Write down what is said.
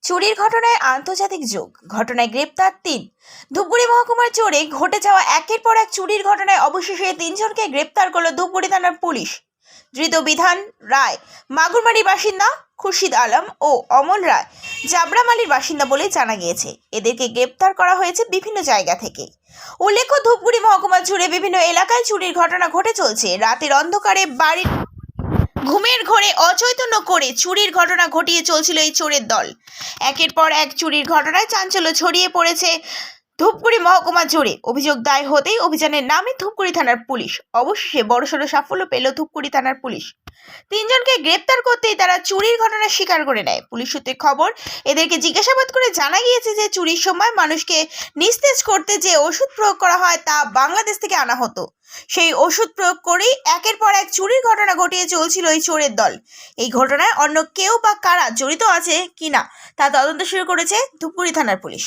চুরির ঘটনায় আন্তর্জাতিক যোগ, ঘটনায় গ্রেপ্তার ৩। ধূপগুড়ি মহকুমার চোরে ঘটে যাওয়া একের পর এক চুরির ঘটনায় অবশেষে ৩ জনকে গ্রেপ্তার করল ধূপগুড়ি থানার পুলিশ। ধৃত বিধান রায় মাগুরমারির বাসিন্দা, খুরশিদ আলম ও অমল রায় জাবরামালির বাসিন্দা বলে জানা গিয়েছে। এদেরকে গ্রেপ্তার করা হয়েছে বিভিন্ন জায়গা থেকে। উল্লেখ্য, ধূপগুড়ি মহকুমা জুড়ে বিভিন্ন এলাকায় চুরির ঘটনা ঘটে চলছে। রাতের অন্ধকারে বাড়ির ঘুমের ঘোরে অচৈতন্য করে চুরির ঘটনা ঘটিয়ে চলছিল এই চোরের দল। একের পর এক চুরির ঘটনায় চাঞ্চল্য ছড়িয়ে পড়েছে ধূপগুড়ি মহকুমা জুড়ে। অভিযোগ দায় হতেই অভিযানের নামে ধূপগুড়ি থানার পুলিশ। অবশেষে বড়সড় সাফল্য পেল ধূপগুড়ি থানার পুলিশ। ৩ জনকে গ্রেপ্তার করতেই তারা চুরির ঘটনা স্বীকার করে নেয়। পুলিশ সূত্রে খবর, এদেরকে জিজ্ঞাসাবাদ করে জানা গিয়েছে যে চুরির সময় মানুষকে নিস্তেজ করতে যে ওষুধ প্রয়োগ করা হয় তা বাংলাদেশ থেকে আনা হতো। সেই ওষুধ প্রয়োগ করেই একের পর এক চুরির ঘটনা ঘটিয়ে চলছিল এই চোরের দল। এই ঘটনায় অন্য কেউ বা কারা জড়িত আছে কিনা তা তদন্ত শুরু করেছে ধূপগুড়ি থানার পুলিশ।